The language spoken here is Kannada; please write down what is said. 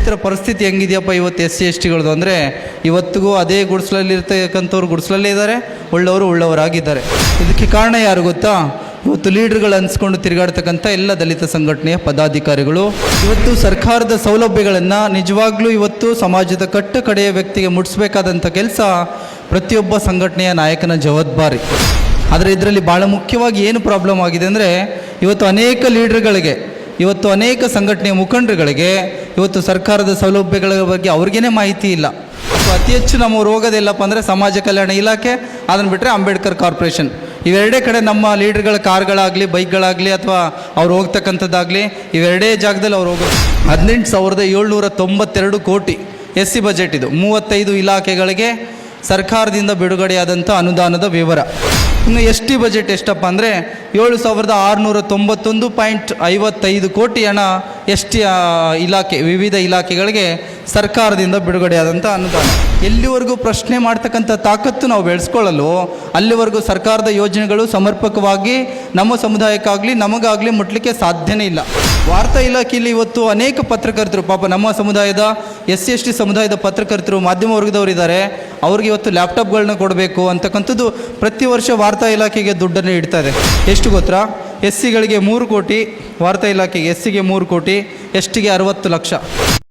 ರೈತರ ಪರಿಸ್ಥಿತಿ ಹೆಂಗಿದೆಯಪ್ಪ ಇವತ್ತು ಎಸ್ ಸಿ ಎಸ್ ಟಿಗಳದ್ದು ಅಂದರೆ ಇವತ್ತಿಗೂ ಅದೇ ಗುಡಿಸಲಲ್ಲಿ ಇರ್ತಕ್ಕಂಥವ್ರು ಗುಡಿಸಲಲ್ಲೇ ಇದ್ದಾರೆ, ಉಳ್ಳವರಾಗಿದ್ದಾರೆ. ಇದಕ್ಕೆ ಕಾರಣ ಯಾರು ಗೊತ್ತಾ? ಇವತ್ತು ಲೀಡರ್ಗಳು ಅನ್ಸ್ಕೊಂಡು ತಿರುಗಾಡ್ತಕ್ಕಂಥ ಎಲ್ಲ ದಲಿತ ಸಂಘಟನೆಯ ಪದಾಧಿಕಾರಿಗಳು. ಇವತ್ತು ಸರ್ಕಾರದ ಸೌಲಭ್ಯಗಳನ್ನು ನಿಜವಾಗ್ಲೂ ಇವತ್ತು ಸಮಾಜದ ಕಡೆಯ ವ್ಯಕ್ತಿಗೆ ಮುಟ್ಟಿಸ್ಬೇಕಾದಂಥ ಕೆಲಸ ಪ್ರತಿಯೊಬ್ಬ ಸಂಘಟನೆಯ ನಾಯಕನ ಜವಾಬ್ದಾರಿ. ಆದರೆ ಇದರಲ್ಲಿ ಭಾಳ ಮುಖ್ಯವಾಗಿ ಏನು ಪ್ರಾಬ್ಲಮ್ ಆಗಿದೆ ಅಂದರೆ ಇವತ್ತು ಅನೇಕ ಲೀಡರ್ಗಳಿಗೆ, ಇವತ್ತು ಅನೇಕ ಸಂಘಟನೆಯ ಮುಖಂಡರುಗಳಿಗೆ ಇವತ್ತು ಸರ್ಕಾರದ ಸೌಲಭ್ಯಗಳ ಬಗ್ಗೆ ಅವ್ರಿಗೇ ಮಾಹಿತಿ ಇಲ್ಲ. ಅತಿ ಹೆಚ್ಚು ನಮ್ಮ ಹೋಗೋದಿಲ್ಲಪ್ಪ ಅಂದರೆ ಸಮಾಜ ಕಲ್ಯಾಣ ಇಲಾಖೆ, ಅದನ್ನು ಬಿಟ್ಟರೆ ಅಂಬೇಡ್ಕರ್ ಕಾರ್ಪೊರೇಷನ್. ಇವೆರಡೇ ಕಡೆ ನಮ್ಮ ಲೀಡರ್ಗಳ ಕಾರ್ಗಳಾಗಲಿ, ಬೈಕ್ಗಳಾಗಲಿ ಅಥವಾ ಅವ್ರು ಹೋಗ್ತಕ್ಕಂಥದ್ದಾಗಲಿ ಇವೆರಡೇ ಜಾಗದಲ್ಲಿ ಅವ್ರು ಹೋಗೋದು. 18,792 ಕೋಟಿ ಎಸ್ ಸಿ ಬಜೆಟ್ ಇದು. 35 ಇಲಾಖೆಗಳಿಗೆ ಸರ್ಕಾರದಿಂದ ಬಿಡುಗಡೆಯಾದಂಥ ಅನುದಾನದ ವಿವರ. ಇನ್ನು ಎಸ್ ಟಿ ಬಜೆಟ್ ಎಷ್ಟಪ್ಪ ಅಂದರೆ 7,691.55 ಕೋಟಿ ಹಣ ಎಸ್ ಟಿ ಇಲಾಖೆ, ವಿವಿಧ ಇಲಾಖೆಗಳಿಗೆ ಸರ್ಕಾರದಿಂದ ಬಿಡುಗಡೆಯಾದಂಥ ಅನುದಾನ. ಎಲ್ಲಿವರೆಗೂ ಪ್ರಶ್ನೆ ಮಾಡ್ತಕ್ಕಂಥ ತಾಕತ್ತು ನಾವು ಬೆಳೆಸ್ಕೊಳ್ಳಲು ಅಲ್ಲಿವರೆಗೂ ಸರ್ಕಾರದ ಯೋಜನೆಗಳು ಸಮರ್ಪಕವಾಗಿ ನಮ್ಮ ಸಮುದಾಯಕ್ಕಾಗಲಿ ನಮಗಾಗಲಿ ಮುಟ್ಲಿಕ್ಕೆ ಸಾಧ್ಯನೇ ಇಲ್ಲ. ವಾರ್ತಾ ಇಲಾಖೆಯಲ್ಲಿ ಇವತ್ತು ಅನೇಕ ಪತ್ರಕರ್ತರು, ಪಾಪ ನಮ್ಮ ಸಮುದಾಯದ ಎಸ್ ಸಿ ಎಸ್ ಟಿ ಸಮುದಾಯದ ಪತ್ರಕರ್ತರು, ಮಾಧ್ಯಮ ವರ್ಗದವರು ಇದ್ದಾರೆ, ಅವ್ರಿಗೆ ಇವತ್ತು ಲ್ಯಾಪ್ಟಾಪ್ಗಳನ್ನ ಕೊಡಬೇಕು ಅಂತಕ್ಕಂಥದ್ದು ಪ್ರತಿ ವರ್ಷ ವಾರ್ತಾ ಇಲಾಖೆಗೆ ದುಡ್ಡನ್ನು ಇಡ್ತಾ ಇದೆ. ಎಷ್ಟು ಗೊತ್ತಾ? ಎಸ್ ಸಿಗಳಿಗೆ 3 ಕೋಟಿ ವಾರ್ತಾ ಇಲಾಖೆಗೆ, ಎಸ್ ಸಿಗೆ 3 ಕೋಟಿ, ಎಸ್ ಟಿಗೆ 60 ಲಕ್ಷ.